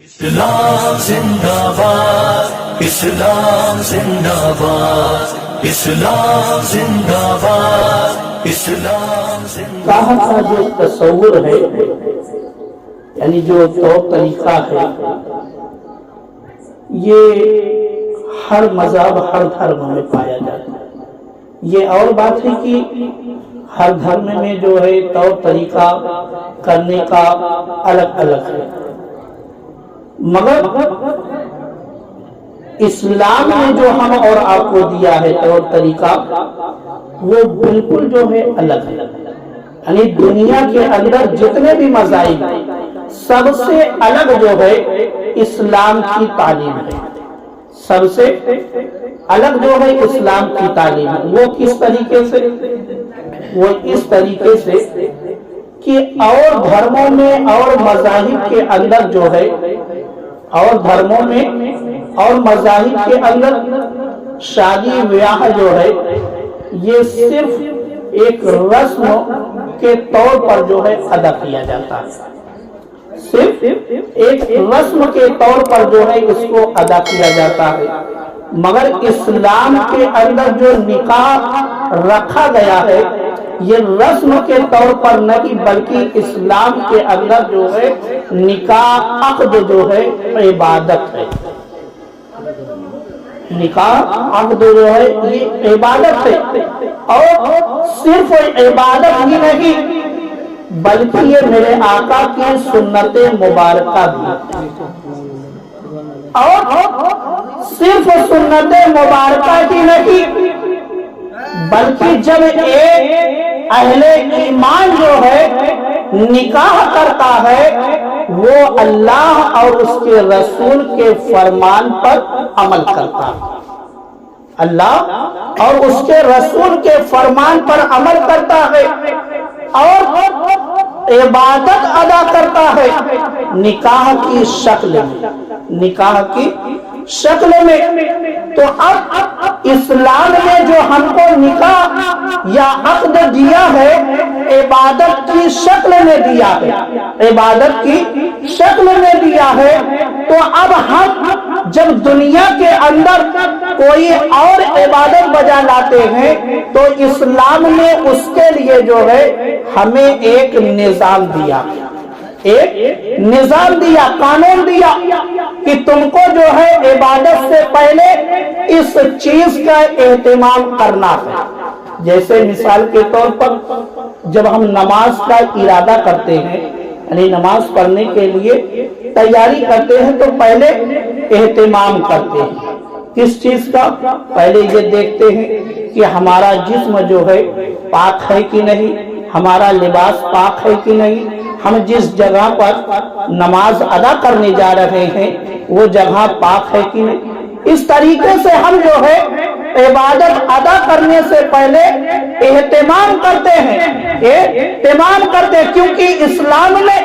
اسلام زندہ باد، اسلام زندہ باد، اسلام زندہ باد، اسلام زندہ کہاں کا جو تصور ہے یعنی جو طور طریقہ ہے یہ ہر مذہب ہر دھرم میں پایا جاتا ہے۔ یہ اور بات ہے کہ ہر دھرم میں جو ہے طور طریقہ کرنے کا الگ الگ ہے، مگر اسلام نے جو ہم اور آپ کو دیا ہے طور طریقہ وہ بالکل جو ہے الگ ہے۔ یعنی دنیا کے اندر جتنے بھی مذاہب ہیں سب سے الگ جو ہے اسلام کی تعلیم ہے، سب سے الگ جو ہے اسلام کی تعلیم ہے۔ وہ کس طریقے سے؟ وہ اس طریقے سے کہ اور دھرموں میں اور مذاہب کے اندر جو ہے اور دھرموں میں اور مذاہب کے اندر شادی بیاہ جو ہے یہ صرف ایک رسم کے طور پر جو ہے ادا کیا جاتا ہے، صرف ایک رسم کے طور پر جو ہے اس کو ادا کیا جاتا ہے۔ مگر اسلام کے اندر جو نکاح رکھا گیا ہے یہ رسم کے طور پر نہیں بلکہ اسلام کے اندر جو ہے نکاح عقد جو ہے عبادت ہے۔ نکاح عقد جو ہے یہ عبادت ہے، اور صرف عبادت ہی نہیں بلکہ یہ میرے آقا کی سنت مبارکہ بھی، اور صرف سنت مبارکہ ہی نہیں بلکہ جب ایک اہل ایمان جو ہے نکاح کرتا ہے وہ اللہ اور اس کے رسول کے فرمان پر عمل کرتا ہے، اللہ اور اس کے رسول کے فرمان پر عمل کرتا ہے اور عبادت ادا کرتا ہے نکاح کی شکل میں، نکاح کی شکل میں۔ تو اب اسلام نے جو ہم کو نکاح یا عقد دیا ہے عبادت کی شکل میں دیا ہے، عبادت کی شکل میں دیا ہے، تو اب ہم جب دنیا کے اندر کوئی اور عبادت بجا لاتے ہیں تو اسلام نے اس کے لیے جو ہے ہمیں ایک نظام دیا، ایک نظام دیا، قانون دیا کہ تم کو جو ہے عبادت سے پہلے اس چیز کا اہتمام کرنا ہے۔ جیسے مثال کے طور پر جب ہم نماز کا ارادہ کرتے ہیں یعنی نماز پڑھنے کے لیے تیاری کرتے ہیں تو پہلے اہتمام کرتے ہیں کس چیز کا؟ پہلے یہ دیکھتے ہیں کہ ہمارا جسم جو ہے پاک ہے کہ نہیں، ہمارا لباس پاک ہے کہ نہیں، ہم جس جگہ پر نماز ادا کرنے جا رہے ہیں وہ جگہ پاک ہے کہ نہیں۔ اس طریقے سے ہم جو ہے عبادت ادا کرنے سے پہلے اہتمام کرتے ہیں، اہتمام کرتے ہیں، کیونکہ اسلام نے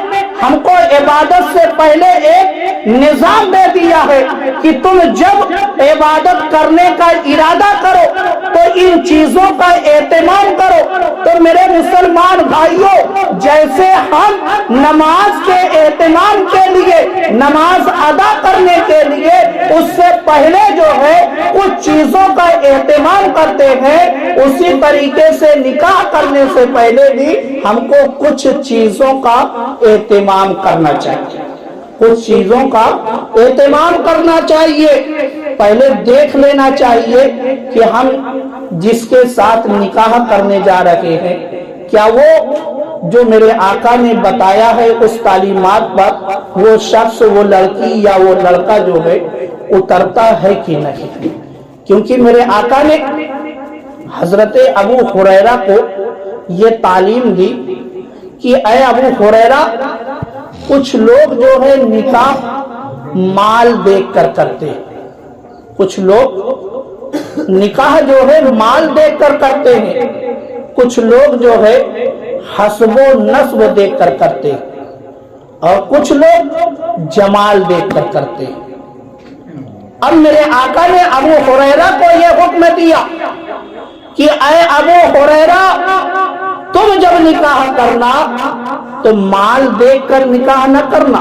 ہم کو عبادت سے پہلے ایک نظام دے دیا ہے کہ تم جب عبادت کرنے کا ارادہ کرو تو ان چیزوں کا اہتمام کرو۔ تو میرے مسلمان بھائیوں، جیسے ہم نماز کے اہتمام کے لیے، نماز ادا کرنے کے لیے اس سے پہلے جو ہے کچھ چیزوں کا اہتمام کرتے ہیں، اسی طریقے سے نکاح کرنے سے پہلے بھی ہم کو کچھ چیزوں کا اہتمام کرنا چاہیے، کچھ چیزوں کا اہتمام کرنا چاہیے۔ پہلے دیکھ لینا چاہیے کہ ہم جس کے ساتھ نکاح کرنے جا رہے ہیں کیا وہ جو میرے آقا نے بتایا ہے اس تعلیمات پر وہ شخص، وہ لڑکی یا وہ لڑکا جو ہے اترتا ہے کہ نہیں۔ کیونکہ میرے آقا نے حضرت ابو ہریرہ کو یہ تعلیم دی کہ اے ابو ہریرہ، کچھ لوگ جو ہے نکاح مال دیکھ کر کرتے ہیں، کچھ لوگ نکاح جو ہے مال دیکھ کر کرتے ہیں، کچھ لوگ جو ہے حسب و نسب دیکھ کر کرتے ہیں، اور کچھ لوگ جمال دیکھ کر کرتے ہیں۔ اب میرے آقا نے ابو ہریرہ کو یہ حکم دیا کہ اے ابو ہریرہ، تم جب نکاح کرنا تو مال دیکھ کر نکاح نہ کرنا،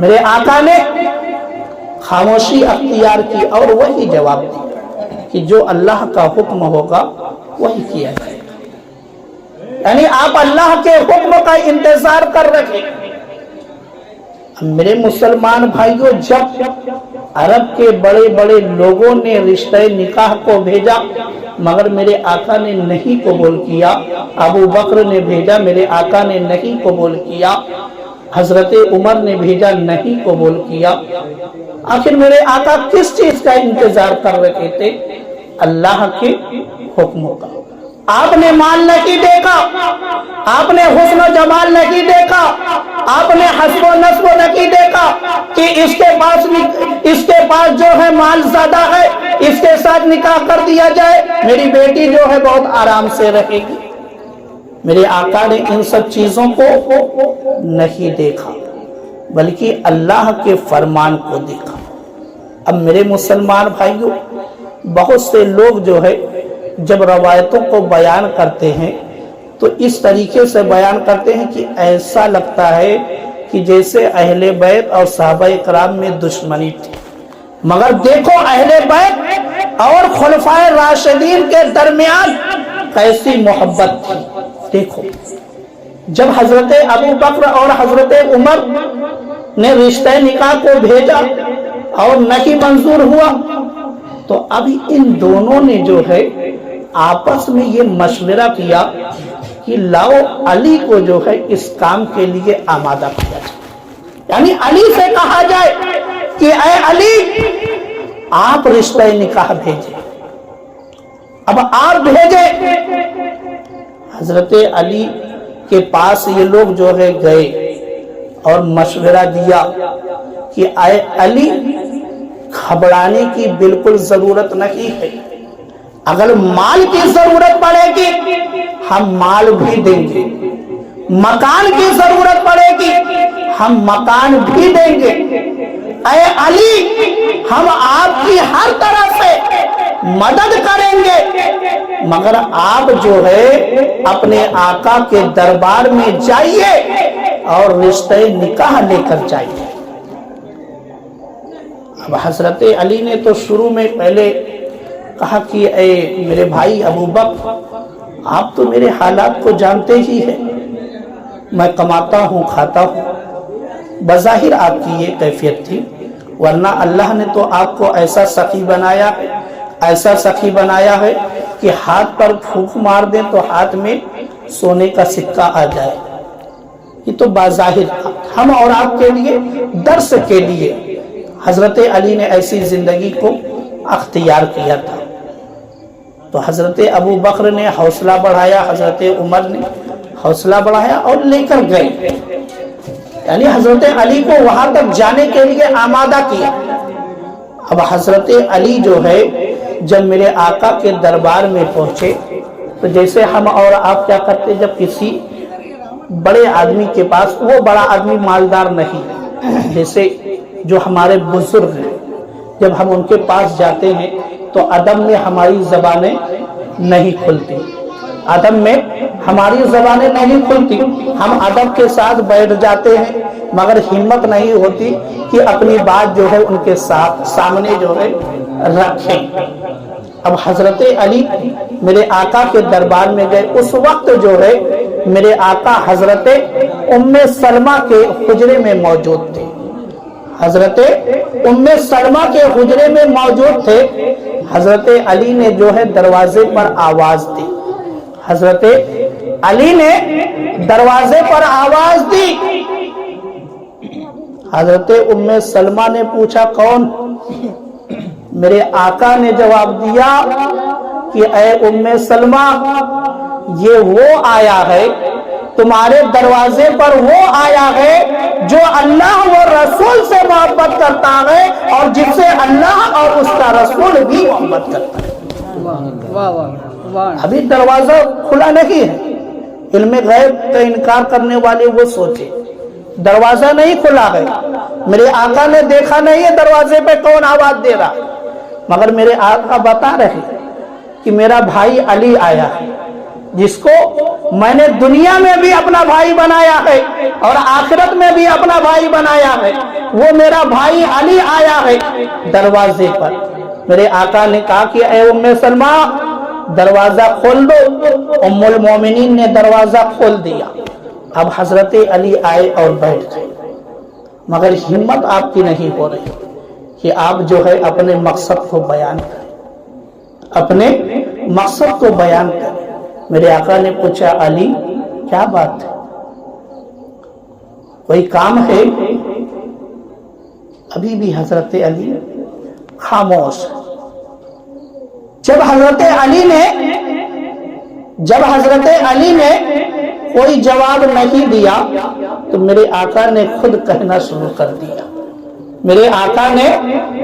میرے آقا نے خاموشی اختیار کی اور وہی جواب دی کہ جو اللہ کا حکم ہوگا وہی کیا جائے گا، یعنی آپ اللہ کے حکم کا انتظار کر رکھیں۔ میرے مسلمان بھائیوں، جب عرب کے بڑے بڑے لوگوں نے رشتہ نکاح کو بھیجا مگر میرے آقا نے نہیں قبول کیا، ابو بکر نے بھیجا، میرے آقا نے نہیں قبول کیا، حضرت عمر نے بھیجا، نہیں قبول کیا، آخر میرے آقا کس چیز کا انتظار کر رہے تھے؟ اللہ کے حکموں کا۔ آپ نے مال نہیں دیکھا، آپ نے حسن و جمال نہیں دیکھا، آپ نے حسب و نسب نہیں دیکھا کہ اس کے پاس جو ہے مال زیادہ ہے، اس کے ساتھ نکاح کر دیا جائے، میری بیٹی جو ہے بہت آرام سے رہے گی۔ میرے آقا نے ان سب چیزوں کو نہیں دیکھا بلکہ اللہ کے فرمان کو دیکھا۔ اب میرے مسلمان بھائیوں، بہت سے لوگ جو ہے جب روایتوں کو بیان کرتے ہیں تو اس طریقے سے بیان کرتے ہیں کہ ایسا لگتا ہے کہ جیسے اہل بیت اور صحابہ کرام میں دشمنی تھی، مگر دیکھو اہل بیت اور خلفائے راشدین کے درمیان کیسی محبت تھی۔ دیکھو جب حضرت ابو بکر اور حضرت عمر نے رشتہ نکاح کو بھیجا اور نہیں منظور ہوا تو ابھی ان دونوں نے جو ہے آپس میں یہ مشورہ کیا کہ لاؤ علی کو جو ہے اس کام کے لیے آمادہ کیا جائے، یعنی علی سے کہا جائے کہ اے علی آپ رشتہ نکاح بھیجیں۔ اب آپ بھیجیں، حضرت علی کے پاس یہ لوگ جو ہے گئے اور مشورہ دیا کہ اے علی گھبرانے کی بالکل ضرورت نہیں ہے، اگر مال کی ضرورت پڑے گی ہم مال بھی دیں گے، مکان کی ضرورت پڑے گی ہم مکان بھی دیں گے، اے علی ہم آپ کی ہر طرح سے مدد کریں گے، مگر آپ جو ہے اپنے آقا کے دربار میں جائیے اور رشتہ نکاح لے کر جائیے۔ اب حضرت علی نے تو شروع میں پہلے کہا کہ اے میرے بھائی ابو بکر، آپ تو میرے حالات کو جانتے ہی ہیں، میں کماتا ہوں کھاتا ہوں، بظاہر آپ کی یہ کیفیت تھی، ورنہ اللہ نے تو آپ کو ایسا سخی بنایا ہے، ایسا سخی بنایا ہے کہ ہاتھ پر پھونک مار دیں تو ہاتھ میں سونے کا سکہ آ جائے۔ یہ تو بظاہر تھا، ہم اور آپ کے لیے درس کے لیے حضرت علی نے ایسی زندگی کو اختیار کیا تھا۔ تو حضرت ابو بکر نے حوصلہ بڑھایا، حضرت عمر نے حوصلہ بڑھایا اور لے کر گئے، یعنی حضرت علی کو وہاں تک جانے کے لیے آمادہ کیا۔ اب حضرت علی جو ہے جب میرے آقا کے دربار میں پہنچے تو جیسے ہم اور آپ کیا کرتے، جب کسی بڑے آدمی کے پاس، وہ بڑا آدمی مالدار نہیں، جیسے جو ہمارے بزرگ ہیں، جب ہم ان کے پاس جاتے ہیں تو ادب میں ہماری زبانیں نہیں کھلتی، ادب میں ہماری زبانیں نہیں کھلتی، ہم ادب کے ساتھ بیٹھ جاتے ہیں مگر ہمت نہیں ہوتی کہ اپنی بات جو ہے ان کے سامنے جو ہے رکھیں۔ اب حضرت علی میرے آقا کے دربار میں گئے، اس وقت جو ہے میرے آقا حضرت ام سلمہ کے حجرے میں موجود تھے، حضرت ام سلمہ کے حجرے میں موجود تھے۔ حضرت علی نے جو ہے دروازے پر آواز دی، حضرت علی نے دروازے پر آواز دی، حضرت ام سلمہ نے پوچھا کون؟ میرے آقا نے جواب دیا کہ اے ام سلمہ، یہ وہ آیا ہے تمہارے دروازے پر، وہ آیا ہے جو اللہ و رسول سے محبت کرتا ہے اور جس سے اللہ اور اس کا رسول بھی محبت کرتا ہے۔ ابھی دروازہ کھلا نہیں ہے، علم غیب کا انکار کرنے والے وہ سوچے دروازہ نہیں کھلا ہے، میرے آقا نے دیکھا نہیں ہے دروازے پہ کون آواز دے رہا، مگر میرے آقا بتا رہے کہ میرا بھائی علی آیا ہے، جس کو میں نے دنیا میں بھی اپنا بھائی بنایا ہے اور آخرت میں بھی اپنا بھائی بنایا ہے، وہ میرا بھائی علی آیا ہے دروازے پر۔ میرے آقا نے کہا کہ اے ام سلمہ دروازہ کھول دو۔ ام المومنین نے دروازہ کھول دیا۔ اب حضرت علی آئے اور بیٹھ گئے، مگر ہمت آپ کی نہیں ہو رہی کہ آپ جو ہے اپنے مقصد کو بیان کریں، اپنے مقصد کو بیان کریں۔ میرے آقا نے پوچھا علی کیا بات ہے، کوئی کام ہے؟ ابھی بھی حضرت علی خاموش۔ جب حضرت علی نے کوئی جواب نہیں دیا تو میرے آقا نے خود کہنا شروع کر دیا۔ میرے آقا نے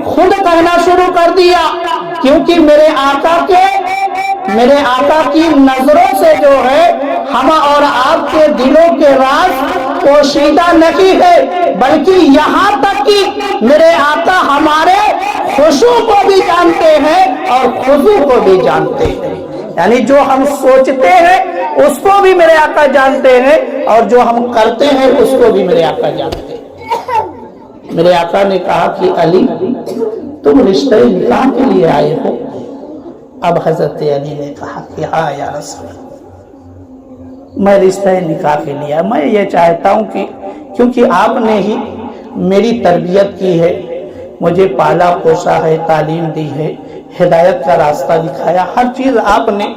خود کہنا شروع کر دیا، کیونکہ میرے آقا کی نظروں سے جو ہے ہم اور آپ کے دلوں کے راز پوشیدہ نہیں ہے، بلکہ یہاں تک کہ میرے آقا ہمارے خشوع کو بھی جانتے ہیں اور خضوع کو بھی جانتے ہیں، یعنی جو ہم سوچتے ہیں اس کو بھی میرے آقا جانتے ہیں اور جو ہم کرتے ہیں اس کو بھی میرے آقا جانتے ہیں۔ میرے آقا نے کہا کہ علی تم رشتہ نکاح کے لیے آئے ہو؟ اب حضرت علی نے کہا کہ ہاں یا رسول اللہ، میں رشتہ نکاح کے لیے، میں یہ چاہتا ہوں کہ کیونکہ آپ نے ہی میری تربیت کی ہے، مجھے پالا پوسا ہے، تعلیم دی ہے، ہدایت کا راستہ دکھایا، ہر چیز آپ نے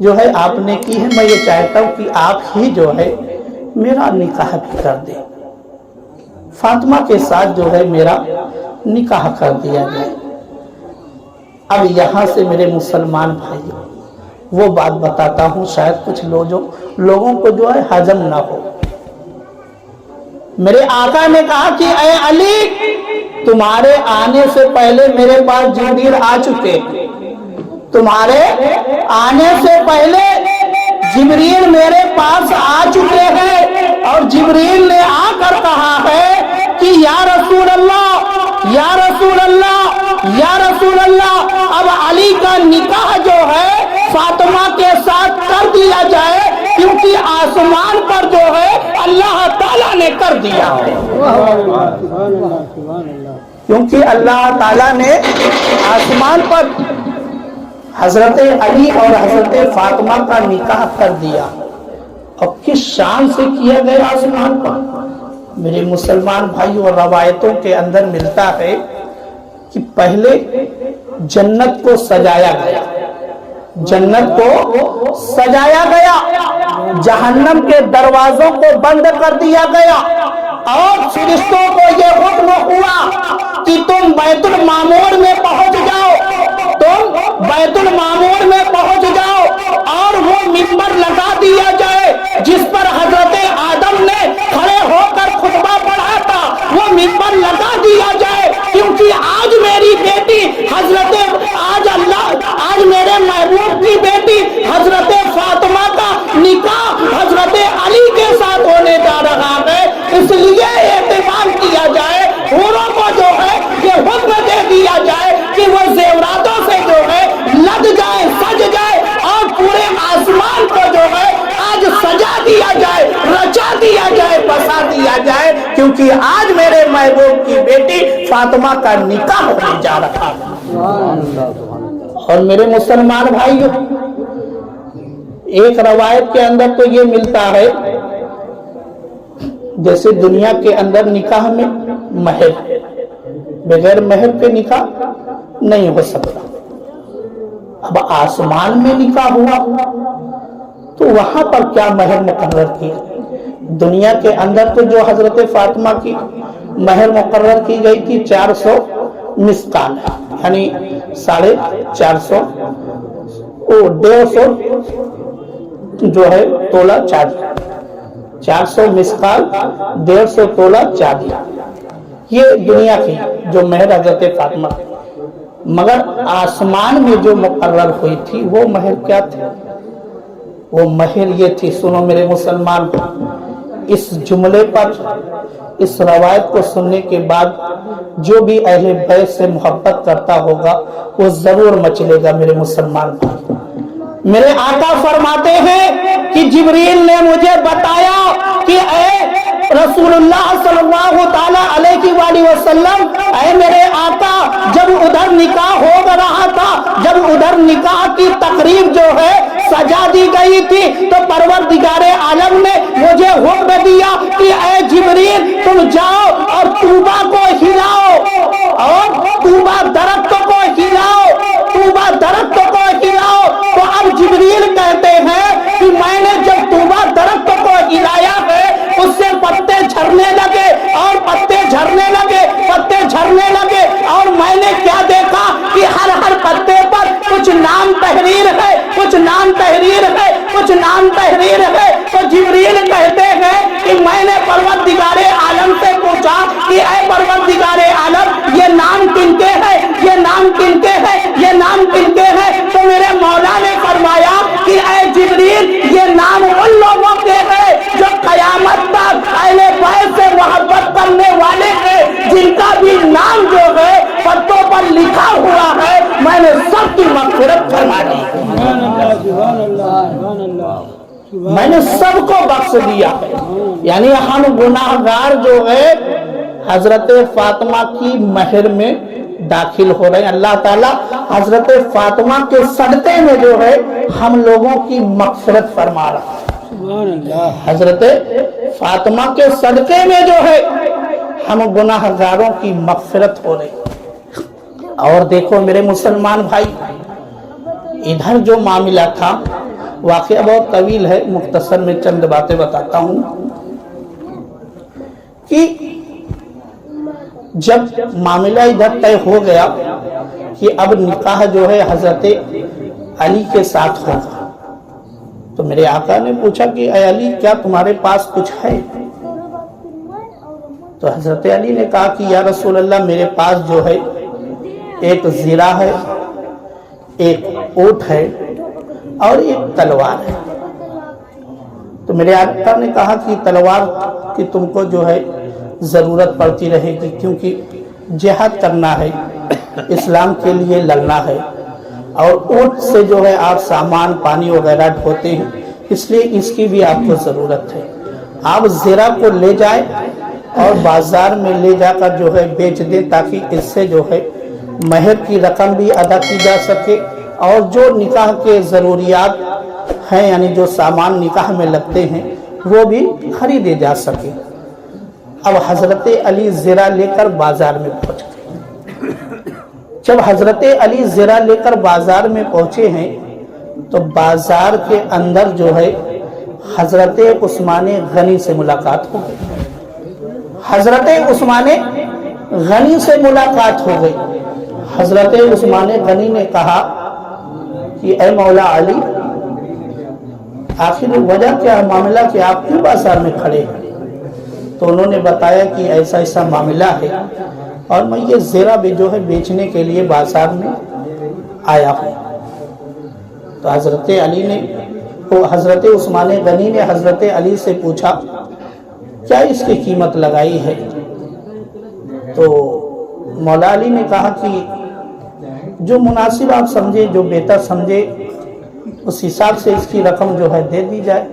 جو ہے آپ نے کی ہے، میں یہ چاہتا ہوں کہ آپ ہی جو ہے میرا نکاح بھی کر دیں، فاطمہ کے ساتھ جو ہے میرا نکاح کر دیا جائے۔ اب یہاں سے میرے مسلمان بھائیوں وہ بات بتاتا ہوں، شاید کچھ لوگوں کو جو ہے ہضم نہ ہو۔ میرے آقا نے کہا کہ اے علی تمہارے آنے سے پہلے میرے پاس جبریل آ چکے، تمہارے آنے سے پہلے جبریل میرے پاس آ چکے ہیں، اور جبریل نے آ کر کہا ہے کہ یا رسول اللہ، یا رسول اللہ، یا رسول اللہ، اب علی کا نکاح جو ہے فاطمہ کے ساتھ کر دیا جائے، کیونکہ آسمان پر جو ہے اللہ تعالیٰ نے کر دیا ہے، کیونکہ اللہ تعالیٰ نے آسمان پر حضرت علی اور حضرت فاطمہ کا نکاح کر دیا۔ اور کس شان سے کیا گیا آسمان پر؟ میرے مسلمان بھائی اور روایتوں کے اندر ملتا ہے کہ پہلے جنت کو سجایا گیا، جنت کو سجایا گیا، جہنم کے دروازوں کو بند کر دیا گیا، اور فرشتوں کو یہ حکم ہوا کہ تم بیت المعمور میں پہنچ جاؤ، تم بیت المعمور میں پہنچ جاؤ، اور وہ منبر لگا دیا جائے جس پر حضرت آدم نے کھڑے ہو کر خطبہ پڑھا تھا، وہ منبر لگا دیا جائے، کیونکہ آج میری بیٹی آج میرے محبوب کی بیٹی حضرت فاطمہ کا نکاح حضرت علی کے ساتھ ہونے جا رہا ہے، اس لیے اہتمام کیا جائے، حوروں کو جو ہے یہ حکم دے دیا جائے کہ وہ زیوراتوں سے جو ہے لد جائے، سج جائے، اور پورے آسمان کو جو ہے آج سجا دیا جائے، رچا دیا جائے، بسا دیا جائے، کیونکہ آج میرے محبوب کی بیٹی فاطمہ کا نکاح ہونے جا رہا ہے۔ اور میرے مسلمان بھائیوں ایک روایت کے اندر تو یہ ملتا ہے جیسے دنیا کے اندر نکاح میں مہر، بغیر مہر کے نکاح نہیں ہو سکتا، اب آسمان میں نکاح ہوا تو وہاں پر کیا مہر مقرر کیا؟ دنیا کے اندر تو جو حضرت فاطمہ کی مہر مقرر کی گئی تھی 400 مسقال، یعنی 450 150 جو ہے تولہ چاندی، 400 مسقال 150 تولہ چاندی، یہ دنیا کی جو مہر حضرت فاطمہ، مگر آسمان میں جو مقرر ہوئی تھی وہ مہر کیا تھی؟ وہ مہر یہ تھی، سنو میرے مسلمان، اس جملے پر، اس روایت کو سننے کے بعد جو بھی اہل بیت سے محبت کرتا ہوگا وہ ضرور مچلے گا میرے مسلمان بھائی۔ میرے آقا فرماتے ہیں کہ جبریل نے مجھے بتایا کہ اے رسول اللہ صلی اللہ تعالیٰ علیہ وآلہ وسلم، اے میرے آقا، جب ادھر نکاح ہو رہا تھا، جب ادھر نکاح کی تقریب جو ہے سجا دی گئی تھی، تو پروردگار عالم نے مجھے حکم دیا کہ اے جبریل تم جاؤ اور طوبہ کو ہلاؤ، اور طوبہ درخت کو ہلاؤ، طوبہ درخت کو ہلاؤ۔ تو اب جبریل کہتے ہیں کہ میں نے جب طوبہ درخت کو ہلایا ہے، اس سے پتے جھڑنے لگے اور پتے جھڑنے لگے، پتے جھڑنے لگے، اور میں نے کیا دیکھا کہ ہر پتے پر کچھ نام تحریر ہے، کچھ نام تحریر ہے، کچھ نام تحریر ہے۔ تو جبریل کہتے ہیں کہ میں نے پروردگار عالم سے پوچھا کہ اے پروردگار عالم، یہ نام کن کے ہیں، یہ نام کن کے ہیں، یہ نام کن کے ہیں؟ تو میرے مولا نے فرمایا کہ اے جبریل، یہ نام ان لوگوں کے ہیں جو قیامت تک اہل بیت سے محبت کرنے والے ہیں، جن کا بھی نام جو ہے پتوں پر لکھا ہوا ہے، میں نے سب کی مغفرت فرما دی، میں نے سب کو بخش دیا ہے۔ یعنی ہم گناہگار جو ہے حضرت فاطمہ کی مہر میں داخل ہو رہے ہیں۔ اللہ تعالیٰ حضرت فاطمہ کے صدقے میں جو ہے ہم لوگوں کی مغفرت فرما رہا ہے۔ حضرت فاطمہ کے صدقے میں جو ہے ہم گناہگاروں کی مغفرت ہو رہی ہے۔ اور دیکھو میرے مسلمان بھائی، ادھر جو معاملہ تھا، واقعہ بہت طویل ہے، مختصر میں چند باتیں بتاتا ہوں کہ جب معاملہ ادھر طے ہو گیا کہ اب نکاح جو ہے حضرت علی کے ساتھ ہوگا، تو میرے آقا نے پوچھا کہ اے علی، کیا تمہارے پاس کچھ ہے؟ تو حضرت علی نے کہا کہ یا رسول اللہ، میرے پاس جو ہے ایک زرہ ہے، ایک اونٹ ہے اور ایک تلوار ہے۔ تو میرے آقا نے کہا کہ تلوار کی تم کو جو ہے ضرورت پڑتی رہے گی، کیونکہ جہاد کرنا ہے، اسلام کے لیے لڑنا ہے، اور اونٹ سے جو ہے آپ سامان پانی وغیرہ ڈھوتے ہیں، اس لیے اس کی بھی آپ کو ضرورت ہے۔ آپ زرہ کو لے جائیں اور بازار میں لے جا کر جو ہے بیچ دیں، تاکہ اس سے جو ہے مہر کی رقم بھی ادا کی جا سکے، اور جو نکاح کے ضروریات ہیں، یعنی جو سامان نکاح میں لگتے ہیں، وہ بھی خریدے جا سکے۔ اب حضرت علی زرہ لے کر بازار میں پہنچ گئے۔ جب حضرت علی زرہ لے کر بازار میں پہنچے ہیں، تو بازار کے اندر جو ہے حضرت عثمان غنی سے ملاقات ہو گئی۔ حضرت عثمان غنی سے ملاقات ہو گئی۔ حضرت عثمان غنی نے کہا کہ اے مولا علی، آخر وجہ کیا معاملہ کہ آپ کیوں بازار میں کھڑے ہیں؟ تو انہوں نے بتایا کہ ایسا ایسا معاملہ ہے، اور میں یہ زرہ بھی جو ہے بیچنے کے لیے بازار میں آیا ہوں۔ تو حضرت علی نے، حضرت عثمان غنی نے حضرت علی سے پوچھا کیا اس کی قیمت لگائی ہے؟ تو مولا علی نے کہا کہ جو مناسب آپ سمجھے، جو بہتر سمجھے، اس حساب سے اس کی رقم جو ہے دے دی جائے۔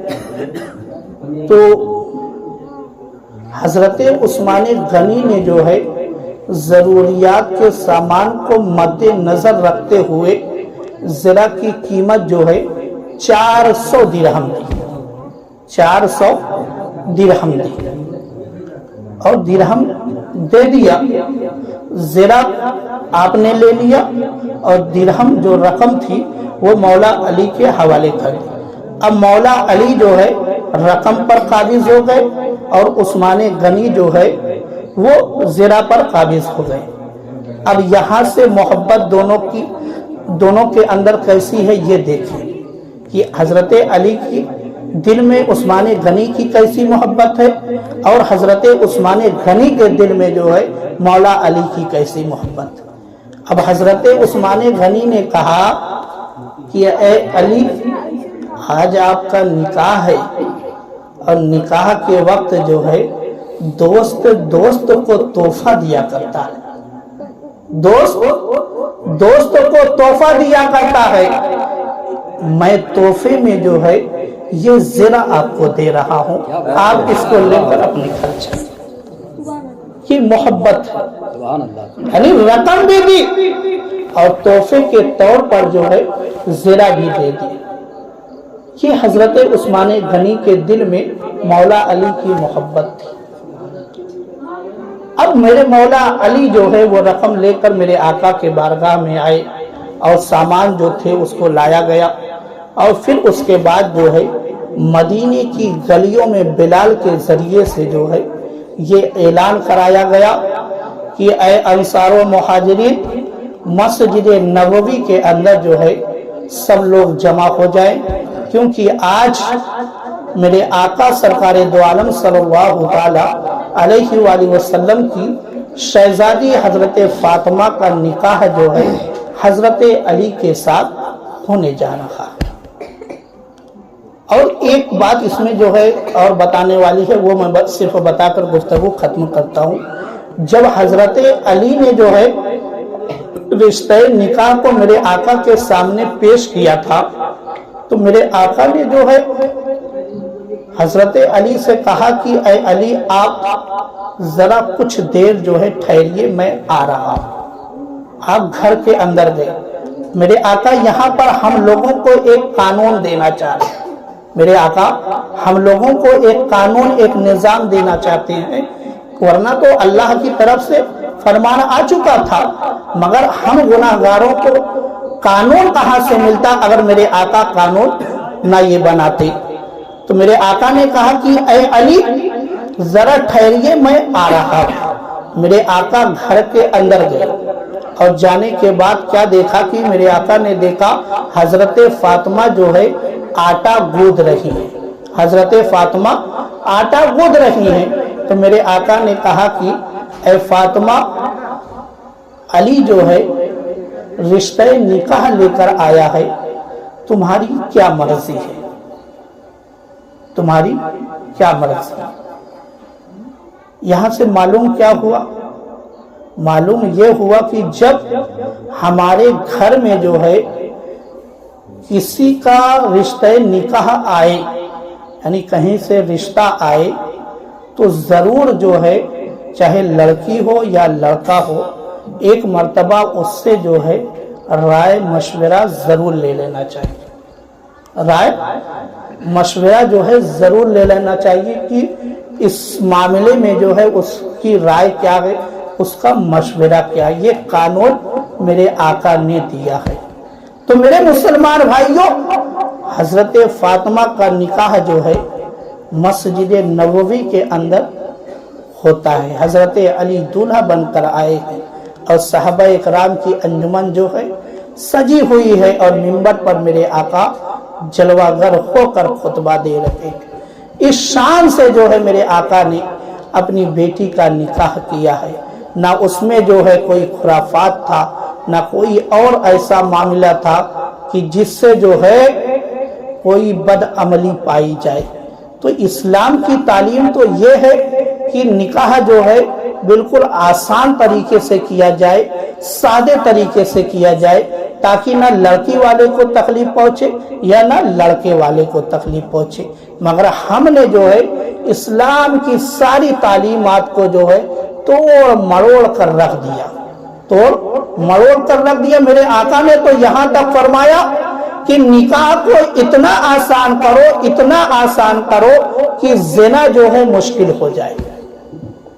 تو حضرت عثمان غنی نے جو ہے ضروریات کے سامان کو مد نظر رکھتے ہوئے زرہ کی قیمت جو ہے 400 درہم دی، 400 درہم دی، اور درہم دے دیا۔ زرہ آپ نے لے لیا، اور درہم جو رقم تھی وہ مولا علی کے حوالے کر دی۔ اب مولا علی جو ہے رقم پر قابض ہو گئے، اور عثمان غنی جو ہے وہ زرہ پر قابض ہو گئے۔ اب یہاں سے محبت دونوں کے اندر کیسی ہے یہ دیکھیں کہ حضرت علی کی دل میں عثمان غنی کی کیسی محبت ہے، اور حضرت عثمان غنی کے دل میں جو ہے مولا علی کی کیسی محبت۔ اب حضرت عثمان غنی نے کہا کہ اے علی، آج آپ کا نکاح ہے، اور نکاح کے وقت جو ہے دوست کو تحفہ دیا کرتا ہے، دوست کو تحفہ دیا کرتا ہے۔ میں تحفے میں جو ہے یہ زرہ آپ کو دے رہا ہوں, آپ اس کو لے کر اپنے گھر چلیں. یہ محبت ہے, یعنی رقم بھی دی اور تحفے کے طور پر جو ہے زرہ بھی دے دی. یہ حضرت عثمان غنی کے دل میں مولا علی کی محبت تھی. اب میرے مولا علی جو ہے وہ رقم لے کر میرے آقا کے بارگاہ میں آئے اور سامان جو تھے اس کو لایا گیا, اور پھر اس کے بعد جو ہے مدینے کی گلیوں میں بلال کے ذریعے سے جو ہے یہ اعلان کرایا گیا کہ اے انصار و مہاجرین, مسجد نبوی کے اندر جو ہے سب لوگ جمع ہو جائیں, کیونکہ آج میرے آقا سرکار دو عالم صلی اللہ تعالی علیہ وآلہ وسلم کی شہزادی حضرت فاطمہ کا نکاح جو ہے حضرت علی کے ساتھ ہونے جا رہا ہے. اور ایک بات اس میں جو ہے اور بتانے والی ہے, وہ میں صرف بتا کر گفتگو ختم کرتا ہوں. جب حضرت علی نے جو ہے رشتہ نکاح کو میرے آقا کے سامنے پیش کیا تھا, تو میرے آقا نے جو ہے حضرت علی سے کہا کہ اے علی, آپ ذرا کچھ دیر جو ہے ٹھہریے, میں آ رہا ہوں. آپ گھر کے اندر گئے. میرے آقا یہاں پر ہم لوگوں کو ایک قانون دینا چاہ رہے ہیں. میرے آقا ہم لوگوں کو ایک قانون, ایک نظام دینا چاہتے ہیں, ورنہ تو اللہ کی طرف سے فرمان آ چکا تھا, مگر ہم گناہگاروں کو قانون کہاں سے ملتا اگر میرے آقا قانون نہ یہ بناتے. تو میرے آقا نے کہا کہ اے علی ذرا ٹھہریے, میں آ رہا ہوں. میرے آقا گھر کے اندر گئے اور جانے کے بعد کیا دیکھا کہ میرے آقا نے دیکھا حضرت فاطمہ جو ہے آٹا گود رہی ہے. حضرت فاطمہ آٹا گود رہی ہیں. تو میرے آقا نے کہا کہ اے فاطمہ, علی جو ہے رشتہ نکاح لے کر آیا ہے, تمہاری کیا مرضی ہے, تمہاری کیا مرضی ہے. یہاں سے معلوم کیا ہوا, معلوم یہ ہوا کہ جب ہمارے گھر میں جو ہے کسی کا رشتہ نکاح آئے, یعنی کہیں سے رشتہ آئے, تو ضرور جو ہے چاہے لڑکی ہو یا لڑکا ہو, ایک مرتبہ اس سے جو ہے رائے مشورہ ضرور لے لینا چاہیے. رائے مشورہ جو ہے ضرور لے لینا چاہیے کہ اس معاملے میں جو ہے اس کی رائے کیا ہے, اس کا مشورہ کیا ہے. یہ قانون میرے آقا نے دیا ہے. تو میرے مسلمان بھائیوں, حضرت فاطمہ کا نکاح جو ہے مسجد نبوی کے اندر ہوتا ہے. حضرت علی دولہا بن کر آئے ہیں اور صحابہ اکرام کی انجمن جو ہے سجی ہوئی ہے, اور منبر پر میرے آقا جلوہ گر ہو کر خطبہ دے رہے ہیں. اس شان سے جو ہے میرے آقا نے اپنی بیٹی کا نکاح کیا ہے. نہ اس میں جو ہے کوئی خرافات تھا, نہ کوئی اور ایسا معاملہ تھا کہ جس سے جو ہے کوئی بد عملی پائی جائے. تو اسلام کی تعلیم تو یہ ہے کہ نکاح جو ہے بالکل آسان طریقے سے کیا جائے, سادے طریقے سے کیا جائے, تاکہ نہ لڑکی والے کو تکلیف پہنچے یا نہ لڑکے والے کو تکلیف پہنچے. مگر ہم نے جو ہے اسلام کی ساری تعلیمات کو جو ہے توڑ مروڑ کر رکھ دیا, توڑ مروڑ کر رکھ دیا. میرے آقا نے تو یہاں تک فرمایا کہ نکاح کو اتنا آسان کرو, اتنا آسان کرو کہ زنا جو ہے مشکل ہو جائے.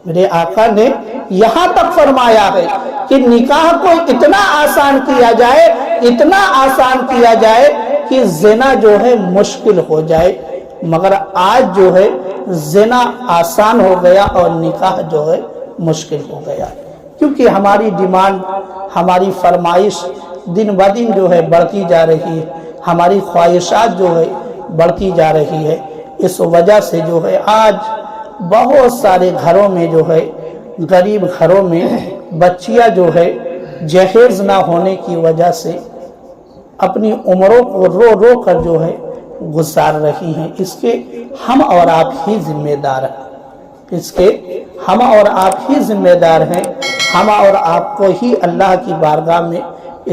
میرے آقا نے یہاں تک فرمایا ہے کہ نکاح کو اتنا آسان کیا جائے, اتنا آسان کیا جائے کہ زنا جو ہے مشکل ہو جائے. مگر آج جو ہے زنا آسان ہو گیا اور نکاح جو ہے مشکل ہو گیا, کیونکہ ہماری ڈیمانڈ, ہماری فرمائش دن بہ دن جو ہے بڑھتی جا رہی ہے, ہماری خواہشات جو ہے بڑھتی جا رہی ہے. اس وجہ سے جو ہے آج بہت سارے گھروں میں جو ہے, غریب گھروں میں بچیاں جو ہے جہیز نہ ہونے کی وجہ سے اپنی عمروں کو رو رو کر جو ہے گزار رہی ہیں. اس کے ہم اور آپ ہی ذمہ دار ہیں, اس کے ہم اور آپ ہی ذمہ دار ہیں. ہم اور آپ کو ہی اللہ کی بارگاہ میں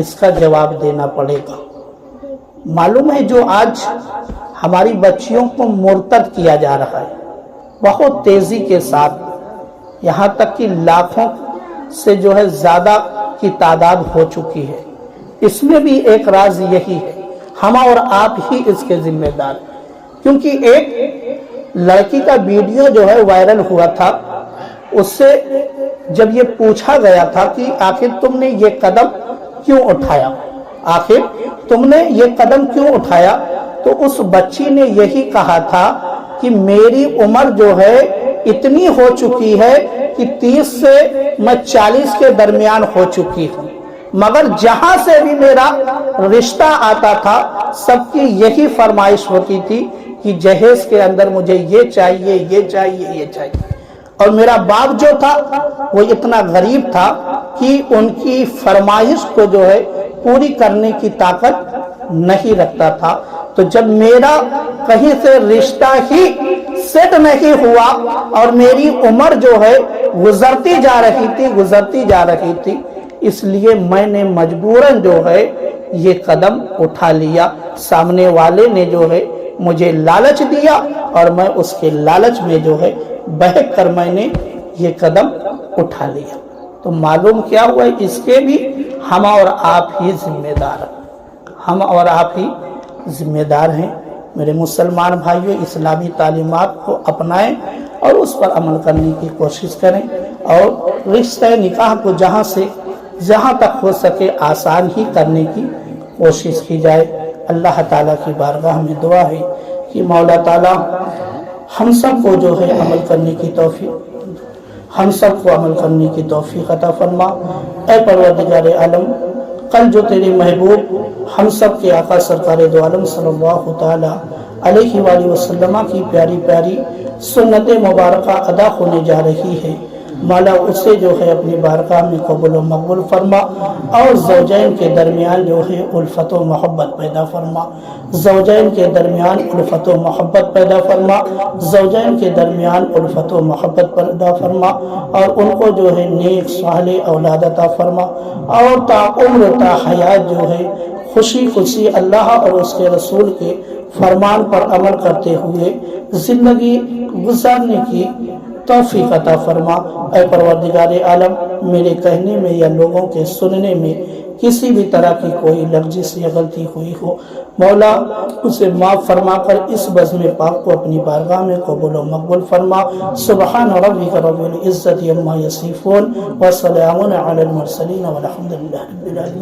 اس کا جواب دینا پڑے گا. معلوم ہے جو آج ہماری بچیوں کو مرتد کیا جا رہا ہے بہت تیزی کے ساتھ، یہاں تک کہ لاکھوں سے جو ہے زیادہ کی تعداد ہو چکی ہے، اس میں بھی ایک راز یہی ہے، ہم اور آپ ہی اس کے ذمہ دار ہیں۔ کیونکہ ایک لڑکی کا ویڈیو جو ہے وائرل ہوا تھا، اس سے جب یہ پوچھا گیا تھا کہ آخر تم نے یہ قدم کیوں اٹھایا، آخر تم نے یہ قدم کیوں اٹھایا، تو اس بچی نے یہی کہا تھا کہ میری عمر جو ہے اتنی ہو چکی ہے کہ 30 سے میں 40 کے درمیان ہو چکی ہوں، مگر جہاں سے بھی میرا رشتہ آتا تھا سب کی یہی فرمائش ہوتی تھی کہ جہیز کے اندر مجھے یہ چاہیے، یہ چاہیے، یہ چاہیے۔ اور میرا باپ جو تھا وہ اتنا غریب تھا کہ ان کی فرمائش کو جو ہے پوری کرنے کی طاقت نہیں رکھتا تھا۔ تو جب میرا کہیں سے رشتہ ہی سیٹ نہیں ہوا اور میری عمر جو ہے گزرتی جا رہی تھی، اس لیے میں نے مجبوراً جو ہے یہ قدم اٹھا لیا۔ سامنے والے نے جو ہے مجھے لالچ دیا اور میں اس کے لالچ میں جو ہے بہک کر میں نے یہ قدم اٹھا لیا۔ تو معلوم کیا ہوا، اس کے بھی ہم اور آپ ہی ذمہ دار ہیں، ہم اور آپ ہی ذمہ دار ہیں۔ میرے مسلمان بھائیوں، اسلامی تعلیمات کو اپنائیں اور اس پر عمل کرنے کی کوشش کریں، اور رشتہ نکاح کو جہاں تک ہو سکے آسان ہی کرنے کی کوشش کی جائے۔ اللہ تعالیٰ کی بارگاہ میں دعا ہے کہ مولا تعالیٰ ہم سب کو جو ہے عمل کرنے کی توفیق عطا فرما۔ اے پروردگار عالم، کل جو تیرے محبوب ہم سب کے آقا سرکار دو عالم صلی اللہ تعالی علیہ وآلہ وسلم کی پیاری پیاری سنت مبارکہ ادا ہونے جا رہی ہے، مولا اسے جو ہے اپنی بارگاہ میں قبول و مقبول فرما، اور زوجین کے درمیان جو ہے الفت و محبت پیدا فرما، زوجین کے درمیان الفت و محبت پیدا فرما، زوجین کے درمیان الفت و محبت پیدا فرما، اور ان کو جو ہے نیک صالح اولاد عطا فرما، اور تا عمر تا حیات جو ہے خوشی اللہ اور اس کے رسول کے فرمان پر عمل کرتے ہوئے زندگی گزارنے کی توفیق عطا فرما۔ اے پروردگار عالم، میرے کہنے میں یا لوگوں کے سننے میں کسی بھی طرح کی کوئی لفظ یا غلطی ہوئی ہو، مولا اسے معاف فرما کر اس بزم پاک کو اپنی بارگاہ میں قبول و مقبول فرما۔ سبحان ربک رب العزت عما یصفون وسلام علی المرسلین والحمد للہ رب العالمین۔